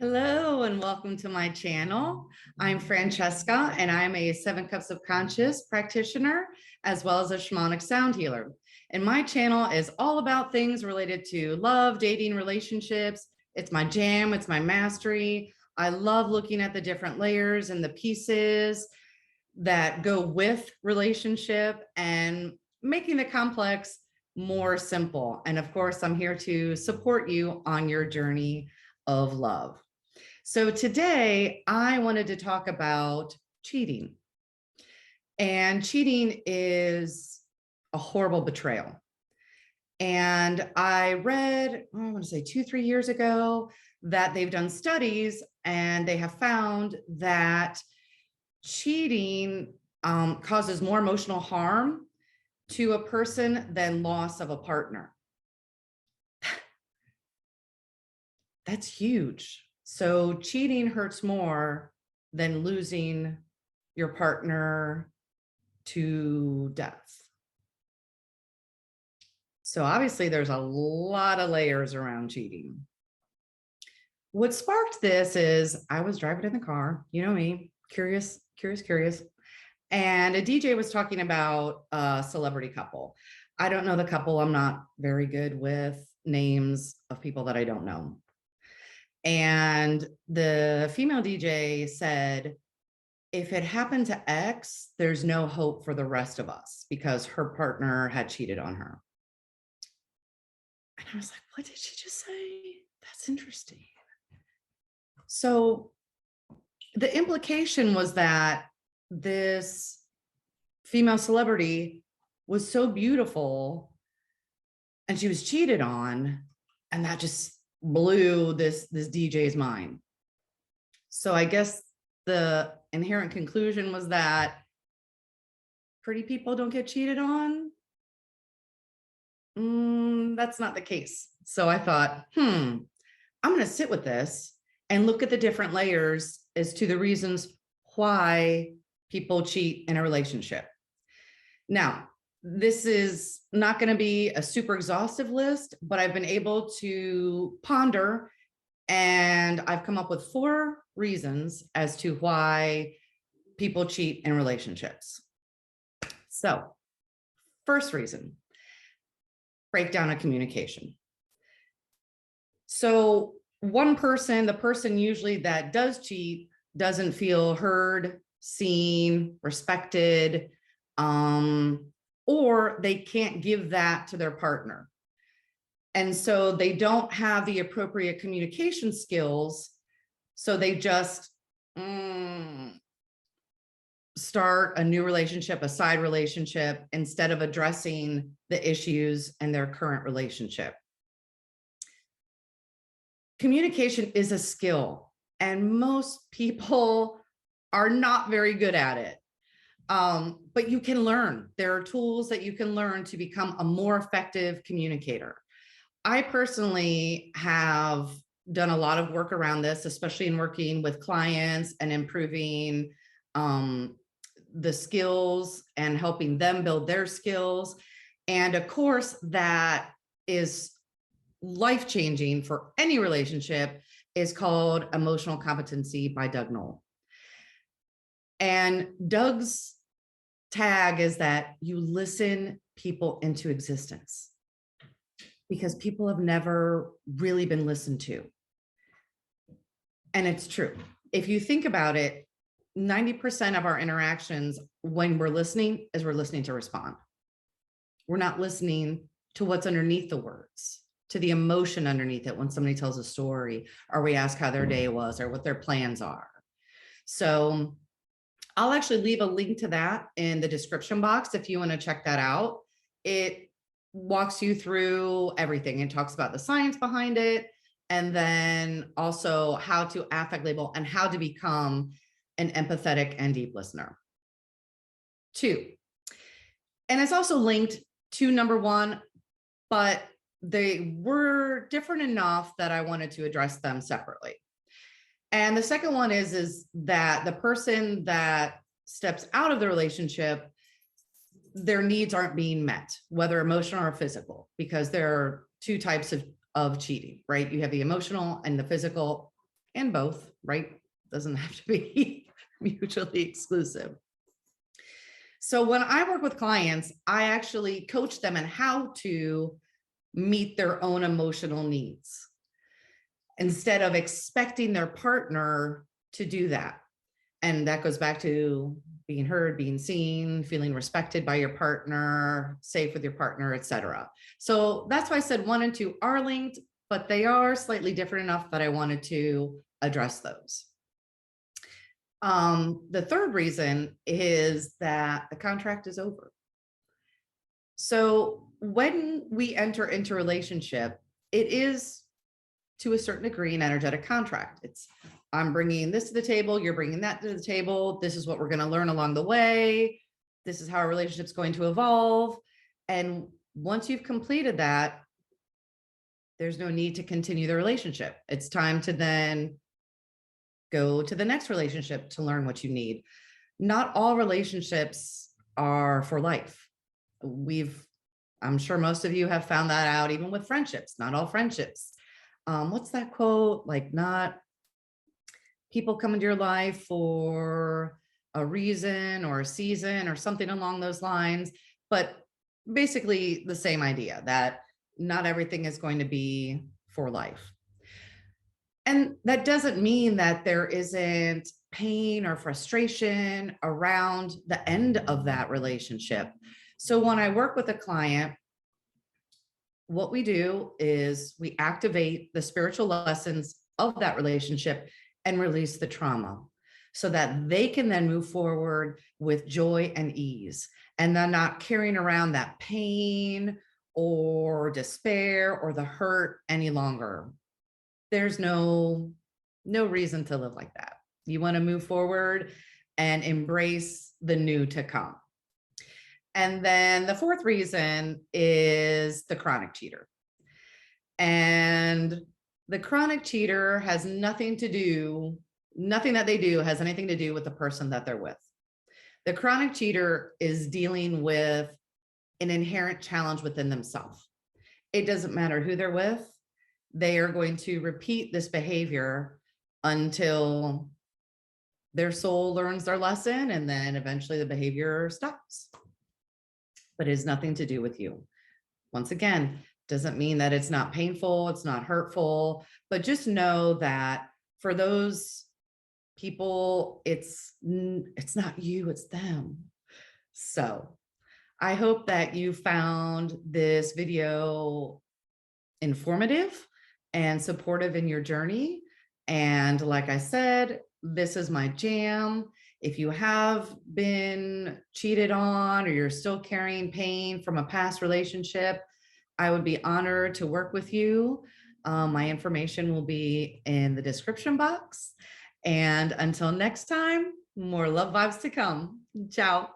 Hello and welcome to my channel. I'm Francesca and I'm a 7 Cups of Conscious practitioner as well as a shamanic sound healer. And my channel is all about things related to love, dating, relationships. It's my jam, it's my mastery. I love looking at the different layers and the pieces that go with relationship and making the complex more simple. And of course, I'm here to support you on your journey of love. So today I wanted to talk about cheating. And cheating is a horrible betrayal. And I read, I want to say 2-3 years ago, that they've done studies and they have found that cheating causes more emotional harm to a person than loss of a partner. That's huge. So cheating hurts more than losing your partner to death. So obviously there's a lot of layers around cheating. What sparked this is I was driving in the car, you know me, curious. And a DJ was talking about a celebrity couple. I don't know the couple. I'm not very good with names of people that I don't know. And the female DJ said, if it happened to X, there's no hope for the rest of us because her partner had cheated on her. And I was like, what did she just say? That's interesting. So the implication was that this female celebrity was so beautiful and she was cheated on, and that just blew this DJ's mind. So I guess the inherent conclusion was that pretty people don't get cheated on. That's not the case. So I thought, I'm going to sit with this and look at the different layers as to the reasons why people cheat in a relationship. Now, this is not going to be a super exhaustive list, but I've been able to ponder and I've come up with 4 reasons as to why people cheat in relationships. So, first reason, breakdown of communication. So one person, the person usually that does cheat, doesn't feel heard, seen, respected, or they can't give that to their partner. And so they don't have the appropriate communication skills. So they just start a new relationship, a side relationship, instead of addressing the issues in their current relationship. Communication is a skill, and most people are not very good at it. But you can learn. There are tools that you can learn to become a more effective communicator. I personally have done a lot of work around this, especially in working with clients and improving the skills and helping them build their skills. And a course that is life-changing for any relationship is called Emotional Competency by Noll. And Doug's tag is that you listen people into existence, because people have never really been listened to. And it's true. If you think about it, 90% of our interactions when we're listening is we're listening to respond. We're not listening to what's underneath the words, to the emotion underneath it when somebody tells a story, or we ask how their day was or what their plans are. So I'll actually leave a link to that in the description box if you want to check that out. It walks you through everything and talks about the science behind it, and then also how to affect label and how to become an empathetic and deep listener. 2, and it's also linked to number 1, but they were different enough that I wanted to address them separately. And the second one is that the person that steps out of the relationship, their needs aren't being met, whether emotional or physical, because there are 2 types of cheating, right? You have the emotional and the physical. and both, right? Doesn't have to be mutually exclusive. So when I work with clients, I actually coach them on how to meet their own emotional needs instead of expecting their partner to do that. And that goes back to being heard, being seen, feeling respected by your partner, safe with your partner, etc. So that's why I said 1 and 2 are linked, but they are slightly different enough that I wanted to address those. The third reason is that the contract is over. So when we enter into a relationship, it is to a certain degree an energetic contract. It's I'm bringing this to the table, you're bringing that to the table. This is what we're going to learn along the way. This is how our relationship's going to evolve. And once you've completed that, there's no need to continue the relationship. It's time to then go to the next relationship to learn what you need. Not all relationships are for life. I'm sure most of you have found that out, even with friendships. Not all friendships. What's that quote? Like, not people come into your life for a reason or a season or something along those lines. But basically the same idea that not everything is going to be for life. And that doesn't mean that there isn't pain or frustration around the end of that relationship. So when I work with a client, what we do is we activate the spiritual lessons of that relationship and release the trauma so that they can then move forward with joy and ease. And they're not carrying around that pain or despair or the hurt any longer. There's no reason to live like that. You want to move forward and embrace the new to come. And then the fourth reason is the chronic cheater. And the chronic cheater has nothing that they do has anything to do with the person that they're with. The chronic cheater is dealing with an inherent challenge within themselves. It doesn't matter who they're with. They are going to repeat this behavior until their soul learns their lesson, and then eventually the behavior stops. But it has nothing to do with you. Once again, doesn't mean that it's not painful, it's not hurtful, but just know that for those people, it's not you, it's them. So I hope that you found this video informative and supportive in your journey. And like I said, this is my jam. If you have been cheated on or you're still carrying pain from a past relationship, I would be honored to work with you. My information will be in the description box. And until next time, more love vibes to come. Ciao.